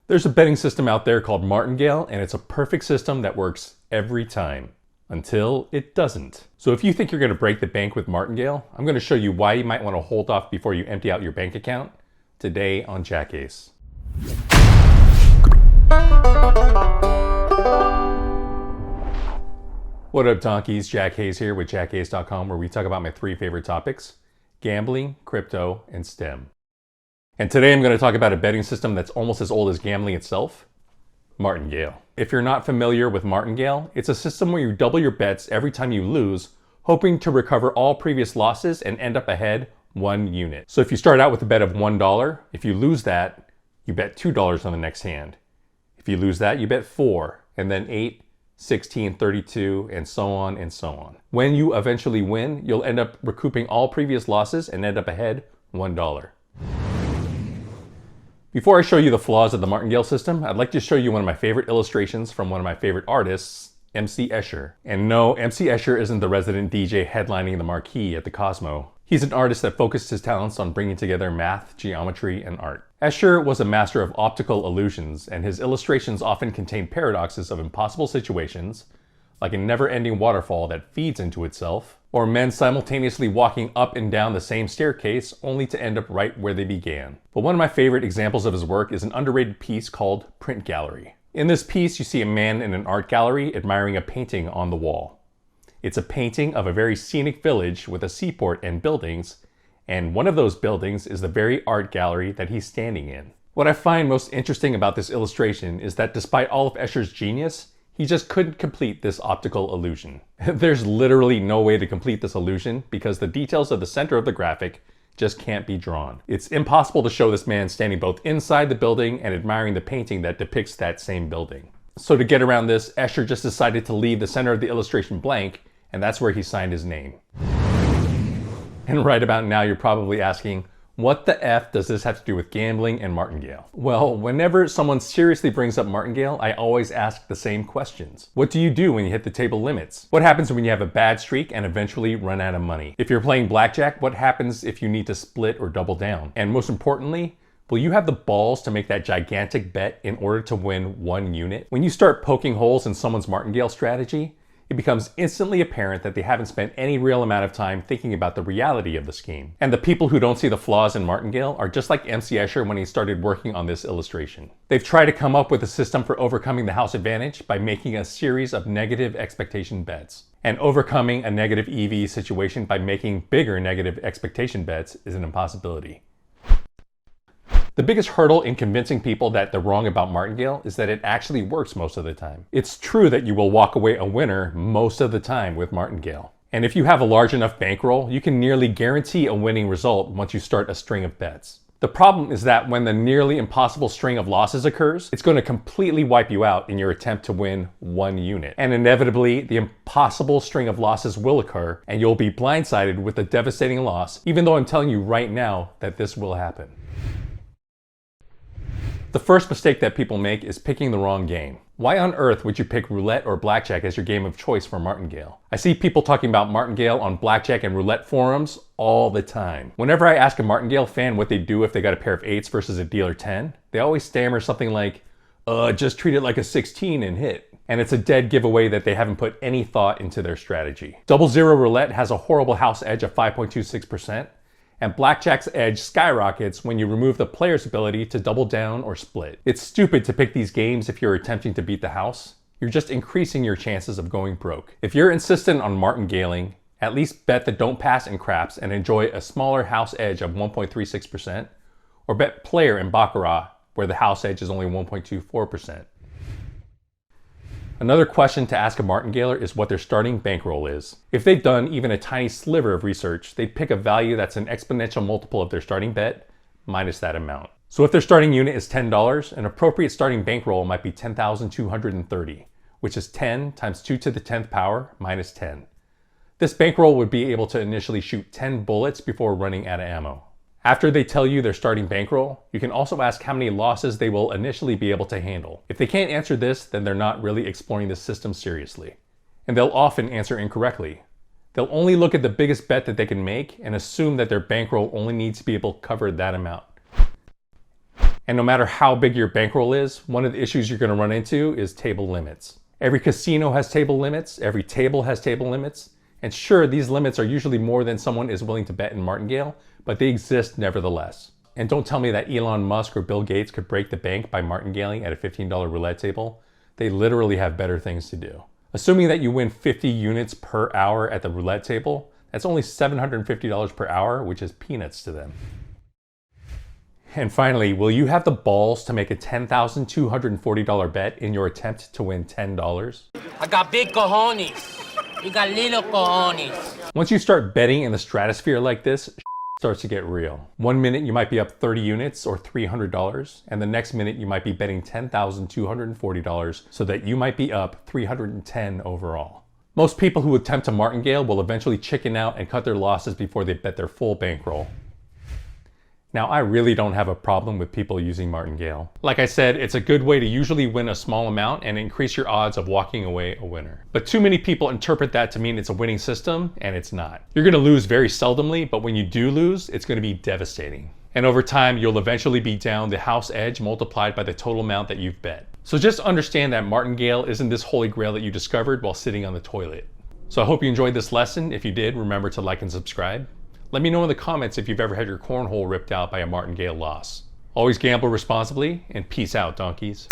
There's a betting system out there called Martingale, and it's a perfect system that works every time. Until it doesn't. So if you think you're going to break the bank with Martingale, I'm going to show you why you might want to hold off before you empty out your bank account today on JackAce. What up, donkeys? JackAce here with JackAce.com, where we talk about my three favorite topics: gambling, crypto, and STEM. And today I'm going to talk about a betting system that's almost as old as gambling itself: Martingale. If you're not familiar with Martingale, it's a system where you double your bets every time you lose, hoping to recover all previous losses and end up ahead 1 unit. So if you start out with a bet of $1, if you lose that, you bet $2 on the next hand. If you lose that, you bet 4, and then 8, 16, 32, and so on and so on. When you eventually win, you'll end up recouping all previous losses and end up ahead $1. Before I show you the flaws of the Martingale system, I'd like to show you one of my favorite illustrations from one of my favorite artists, MC Escher. And no, MC Escher isn't the resident DJ headlining the marquee at the Cosmo. He's an artist that focused his talents on bringing together math, geometry, and art. Escher was a master of optical illusions, and his illustrations often contain paradoxes of impossible situations, like a never-ending waterfall that feeds into itself, or men simultaneously walking up and down the same staircase only to end up right where they began. But one of my favorite examples of his work is an underrated piece called Print Gallery. In this piece, you see a man in an art gallery admiring a painting on the wall. It's a painting of a very scenic village with a seaport and buildings, and one of those buildings is the very art gallery that he's standing in. What I find most interesting about this illustration is that despite all of Escher's genius, he just couldn't complete this optical illusion. There's literally no way to complete this illusion because the details of the center of the graphic just can't be drawn. It's impossible to show this man standing both inside the building and admiring the painting that depicts that same building. So to get around this, Escher just decided to leave the center of the illustration blank, and that's where he signed his name. And right about now, you're probably asking, what the F does this have to do with gambling and Martingale? Well, whenever someone seriously brings up Martingale, I always ask the same questions. What do you do when you hit the table limits? What happens when you have a bad streak and eventually run out of money? If you're playing blackjack, what happens if you need to split or double down? And most importantly, will you have the balls to make that gigantic bet in order to win 1 unit? When you start poking holes in someone's Martingale strategy, it becomes instantly apparent that they haven't spent any real amount of time thinking about the reality of the scheme. And the people who don't see the flaws in Martingale are just like MC Escher when he started working on this illustration. They've tried to come up with a system for overcoming the house advantage by making a series of negative expectation bets. And overcoming a negative EV situation by making bigger negative expectation bets is an impossibility. The biggest hurdle in convincing people that they're wrong about Martingale is that it actually works most of the time. It's true that you will walk away a winner most of the time with Martingale. And if you have a large enough bankroll, you can nearly guarantee a winning result once you start a string of bets. The problem is that when the nearly impossible string of losses occurs, it's going to completely wipe you out in your attempt to win 1 unit. And inevitably, the impossible string of losses will occur, and you'll be blindsided with a devastating loss, even though I'm telling you right now that this will happen. The first mistake that people make is picking the wrong game. Why on earth would you pick roulette or blackjack as your game of choice for Martingale? I see people talking about Martingale on blackjack and roulette forums all the time. Whenever I ask a Martingale fan what they do if they got a pair of 8s versus a dealer 10, they always stammer something like, just treat it like a 16 and hit. And it's a dead giveaway that they haven't put any thought into their strategy. 00 roulette has a horrible house edge of 5.26%. And blackjack's edge skyrockets when you remove the player's ability to double down or split. It's stupid to pick these games if you're attempting to beat the house. You're just increasing your chances of going broke. If you're insistent on martingaling, at least bet the don't pass in craps and enjoy a smaller house edge of 1.36%, or bet player in baccarat where the house edge is only 1.24%. Another question to ask a Martingaler is what their starting bankroll is. If they've done even a tiny sliver of research, they'd pick a value that's an exponential multiple of their starting bet minus that amount. So if their starting unit is $10, an appropriate starting bankroll might be 10,230, which is 10 times 2 to the 10th power minus 10. This bankroll would be able to initially shoot 10 bullets before running out of ammo. After they tell you their starting bankroll, you can also ask how many losses they will initially be able to handle. If they can't answer this, then they're not really exploring the system seriously. And they'll often answer incorrectly. They'll only look at the biggest bet that they can make and assume that their bankroll only needs to be able to cover that amount. And no matter how big your bankroll is, one of the issues you're going to run into is table limits. Every casino has table limits, every table has table limits, and sure, these limits are usually more than someone is willing to bet in Martingale, but they exist nevertheless. And don't tell me that Elon Musk or Bill Gates could break the bank by martingaling at a $15 roulette table. They literally have better things to do. Assuming that you win 50 units per hour at the roulette table, that's only $750 per hour, which is peanuts to them. And finally, will you have the balls to make a $10,240 bet in your attempt to win $10? I got big cojones. You got little cojones. Once you start betting in the stratosphere like this, starts to get real. One minute you might be up 30 units or $300, and the next minute you might be betting $10,240 so that you might be up 310 overall. Most people who attempt to martingale will eventually chicken out and cut their losses before they bet their full bankroll. Now, I really don't have a problem with people using martingale. Like I said, it's a good way to usually win a small amount and increase your odds of walking away a winner. But too many people interpret that to mean it's a winning system, and it's not. You're gonna lose very seldomly, but when you do lose, it's gonna be devastating. And over time, you'll eventually be down the house edge multiplied by the total amount that you've bet. So just understand that martingale isn't this holy grail that you discovered while sitting on the toilet. So I hope you enjoyed this lesson. If you did, remember to like and subscribe. Let me know in the comments if you've ever had your cornhole ripped out by a martingale loss. Always gamble responsibly, and peace out, donkeys.